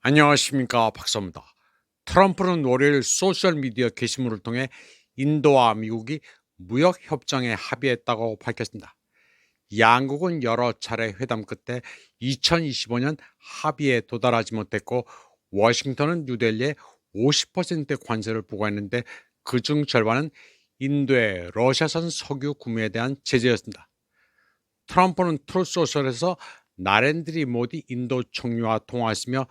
안녕하십니까, 박사입니다. 트럼프는 월요일 소셜미디어 게시물을 통해 인도와 미국이 무역협정에 합의했다고 밝혔습니다. 양국은 여러 차례 회담 끝에 2025년 합의에 도달하지 못했고, 워싱턴은 뉴델리에 50%의 관세를 부과했는데 그중 절반은 인도의 러시아산 석유 구매에 대한 제재였습니다. 트럼프는 트루소셜에서 나렌드리 모디 인도 총리와 통화했으며,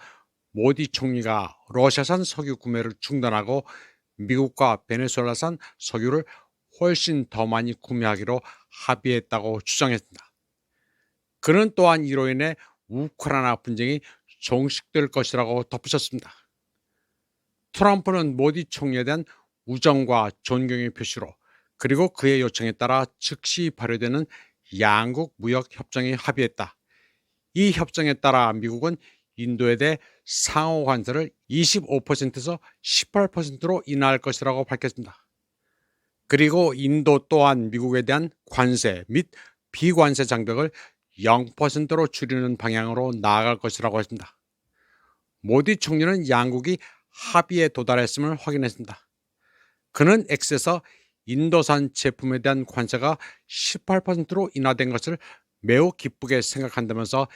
모디 총리가 러시아산 석유 구매를 중단하고 미국과 베네수엘라산 석유를 훨씬 더 많이 구매하기로 합의했다고 주장했습니다. 그는 또한 이로 인해 우크라이나 분쟁이 종식될 것이라고 덧붙였습니다. 트럼프는 모디 총리에 대한 우정과 존경의 표시로, 그리고 그의 요청에 따라 즉시 발효되는 양국 무역 협정에 합의했다. 이 협정에 따라 미국은 인도에 대해 상호 관세를 25%에서 18%로 인하할 것이라고 밝혔습니다. 그리고 인도 또한 미국에 대한 관세 및 비관세 장벽을 0%로 줄이는 방향으로 나아갈 것이라고 했습니다. 모디 총리는 양국이 합의에 도달했음을 확인했습니다. 그는 X에서 인도산 제품에 대한 관세가 18%로 인하된 것을 매우 기쁘게 생각한다면서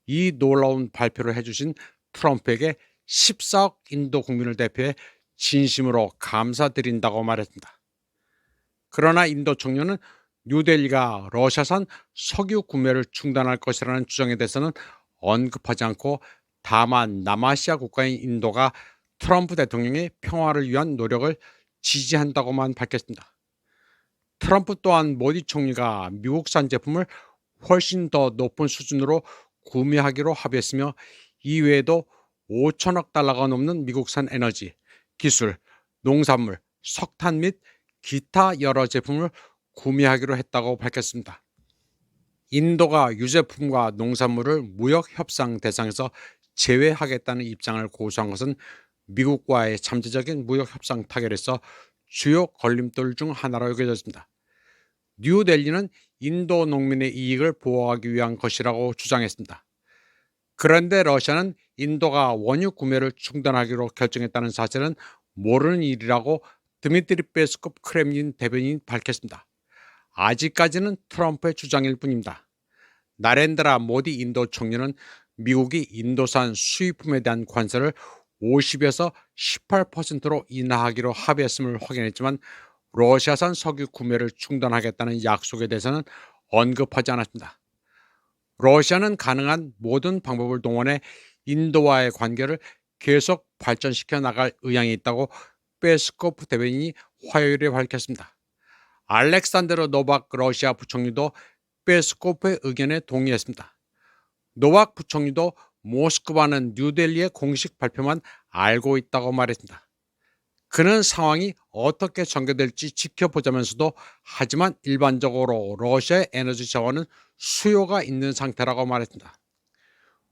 이 놀라운 발표를 해주신 트럼프에게 14억 인도 국민을 대표해 진심으로 감사드린다고 말했습니다. 그러나 인도 총리는 뉴델리가 러시아산 석유 구매를 중단할 것이라는 주장에 대해서는 언급하지 않고, 다만 남아시아 국가인 인도가 트럼프 대통령의 평화를 위한 노력을 지지한다고만 밝혔습니다. 트럼프 또한 모디 총리가 미국산 제품을 훨씬 더 높은 수준으로 구매하기로 합의했으며, 이외에도 5천억 달러가 넘는 미국산 에너지, 기술, 농산물, 석탄 및 기타 여러 제품을 구매하기로 했다고 밝혔습니다. 인도가 유제품과 농산물을 무역 협상 대상에서 제외하겠다는 입장을 고수한 것은 미국과의 잠재적인 무역 협상 타결에서 주요 걸림돌 중 하나로 여겨졌습니다. 뉴델리는 인도 농민의 이익을 보호하기 위한 것이라고 주장했습니다. 그런데 러시아는 인도가 원유 구매를 중단하기로 결정했다는 사실은 모르는 일이라고 드미트리 페스코프 크렘린 대변인이 밝혔습니다. 아직까지는 트럼프의 주장일 뿐입니다. 나렌드라 모디 인도 총리는 미국이 인도산 수입품에 대한 관세를 50에서 18%로 인하하기로 합의했음을 확인했지만, 러시아산 석유 구매를 중단하겠다는 약속에 대해서는 언급하지 않았습니다. 러시아는 가능한 모든 방법을 동원해 인도와의 관계를 계속 발전시켜 나갈 의향이 있다고 페스코프 대변인이 화요일에 밝혔습니다. 알렉산드르 노박 러시아 부총리도 페스코프의 의견에 동의했습니다. 노박 부총리도 모스크바는 뉴델리의 공식 발표만 알고 있다고 말했습니다. 그는 상황이 어떻게 전개될지 지켜보자면서도, 하지만 일반적으로 러시아의 에너지 자원은 수요가 있는 상태라고 말했습니다.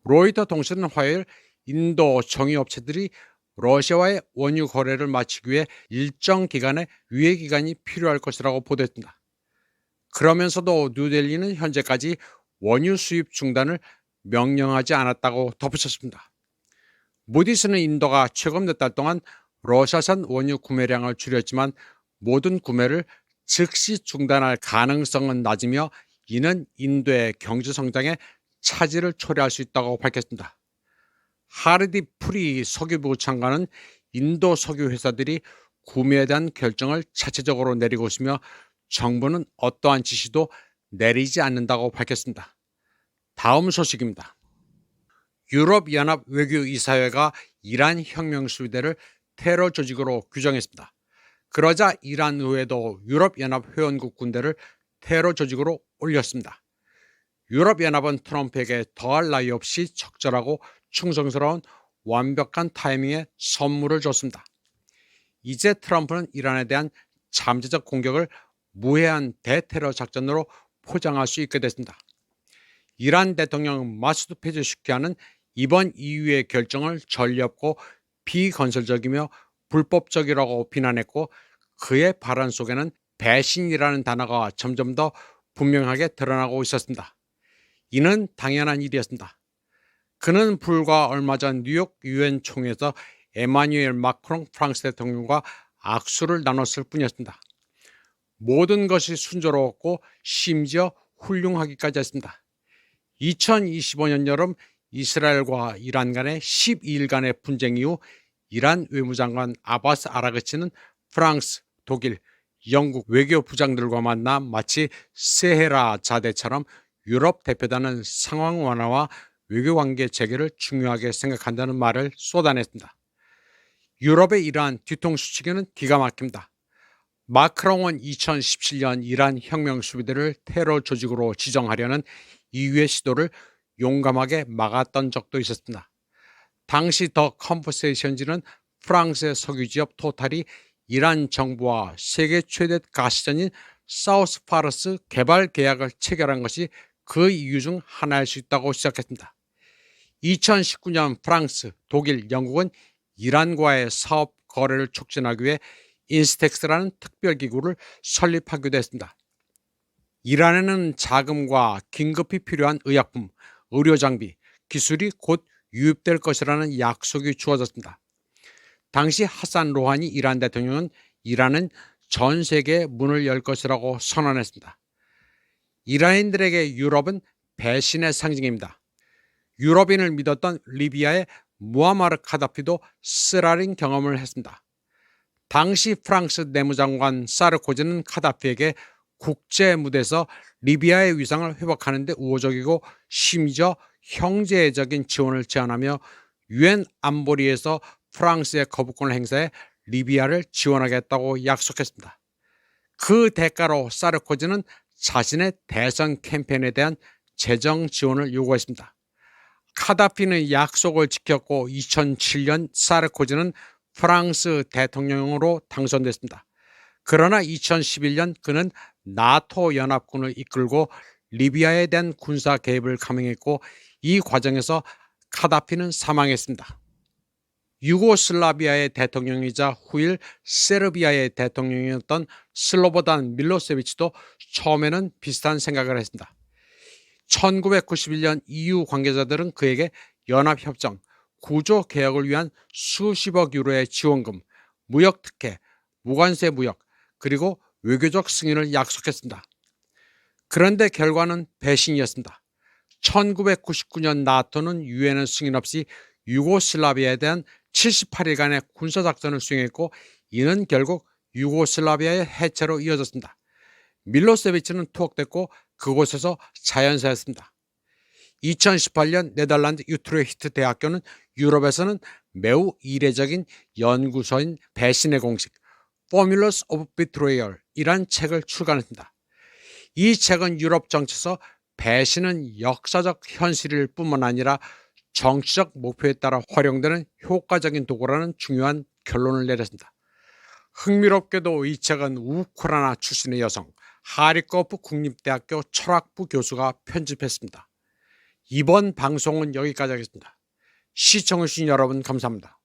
로이터 통신은 화요일 인도 정유업체들이 러시아와의 원유 거래를 마치기 위해 일정 기간의 유예 기간이 필요할 것이라고 보도했습니다. 그러면서도 뉴델리는 현재까지 원유 수입 중단을 명령하지 않았다고 덧붙였습니다. 무디스는 인도가 최근 몇 달 동안 러시아산 원유 구매량을 줄였지만 모든 구매를 즉시 중단할 가능성은 낮으며, 이는 인도의 경제 성장에 차질을 초래할 수 있다고 밝혔습니다. 하르디 프리 석유부 장관은 인도 석유 회사들이 구매에 대한 결정을 자체적으로 내리고 있으며, 정부는 어떠한 지시도 내리지 않는다고 밝혔습니다. 다음 소식입니다. 유럽연합 외교이사회가 이란 혁명수비대를 테러 조직으로 규정했습니다. 그러자 이란 의회도 유럽연합 회원국 군대를 테러 조직으로 올렸습니다. 유럽연합은 트럼프에게 더할 나위 없이 적절하고 충성스러운 완벽한 타이밍에 선물을 줬습니다. 이제 트럼프는 이란에 대한 잠재적 공격을 무해한 대테러 작전으로 포장할 수 있게 됐습니다. 이란 대통령 마수드 페제슈키안은 이번 EU의 결정을 전례없고 비건설적이며 불법적이라고 비난했고, 그의 발언 속에는 배신이라는 단어가 점점 더 분명하게 드러나고 있었습니다. 이는 당연한 일이었습니다. 그는 불과 얼마 전 뉴욕 유엔 총회에서 에마뉴엘 마크롱 프랑스 대통령과 악수를 나눴을 뿐이었습니다. 모든 것이 순조로웠고 심지어 훌륭하기까지 했습니다. 2025년 여름 이스라엘과 이란 간의 12일간의 분쟁 이후 이란 외무장관 아바스 아라그치는 프랑스, 독일, 영국 외교부장들과 만나 마치 세헤라 자대처럼 유럽 대표단은 상황 완화와 외교관계 재개를 중요하게 생각한다는 말을 쏟아냈습니다. 유럽의 이러한 뒤통수 치기는 기가 막힙니다. 마크롱은 2017년 이란 혁명 수비대를 테러 조직으로 지정하려는 EU의 시도를 용감하게 막았던 적도 있었습니다. 당시 더 컨버세이션지는 프랑스의 석유지업 토탈이 이란 정부와 세계 최대 가시전인 사우스파르스 개발 계약을 체결한 것이 그 이유 중 하나일 수 있다고 시작했습니다. 2019년 프랑스, 독일, 영국은 이란과의 사업 거래를 촉진하기 위해 인스텍스라는 특별기구를 설립하기도 했습니다. 이란에는 자금과 긴급히 필요한 의약품, 의료장비, 기술이 곧 유입될 것이라는 약속이 주어졌습니다. 당시 하산 로하니 이란 대통령은 이란은 전 세계에 문을 열 것이라고 선언했습니다. 이란인들에게 유럽은 배신의 상징입니다. 유럽인을 믿었던 리비아의 무아마르 카다피도 쓰라린 경험을 했습니다. 당시 프랑스 내무장관 사르코지는 카다피에게 국제 무대에서 리비아의 위상을 회복하는 데 우호적이고 심지어 형제적인 지원을 제안하며 유엔 안보리에서 프랑스의 거부권을 행사해 리비아를 지원하겠다고 약속했습니다. 그 대가로 사르코지는 자신의 대선 캠페인에 대한 재정 지원을 요구했습니다. 카다피는 약속을 지켰고 2007년 사르코지는 프랑스 대통령으로 당선됐습니다. 그러나 2011년 그는 나토 연합군을 이끌고 리비아에 대한 군사 개입을 감행했고 이 과정에서 카다피는 사망했습니다. 유고슬라비아의 대통령이자 후일 세르비아의 대통령이었던 슬로보단 밀로세비치도 처음에는 비슷한 생각을 했습니다. 1991년 EU 관계자들은 그에게 연합협정, 구조개혁을 위한 수십억 유로의 지원금, 무역특혜, 무관세 무역, 그리고 외교적 승인을 약속했습니다. 그런데 결과는 배신이었습니다. 1999년 나토는 유엔의 승인 없이 유고슬라비아에 대한 78일간의 군사작전을 수행했고 이는 결국 유고슬라비아의 해체로 이어졌습니다. 밀로세비치는 투옥됐고 그곳에서 자연사였습니다. 2018년 네덜란드 유트레히트 대학교는 유럽에서는 매우 이례적인 연구소인 배신의 공식 Formulas of Betrayal 이란 책을 출간했습니다. 이 책은 유럽 정치에서 배신은 역사적 현실일 뿐만 아니라 정치적 목표에 따라 활용되는 효과적인 도구라는 중요한 결론을 내렸습니다. 흥미롭게도 이 책은 우크라이나 출신의 여성 하리코프 국립대학교 철학부 교수가 편집했습니다. 이번 방송은 여기까지 하겠습니다. 시청해주신 여러분 감사합니다.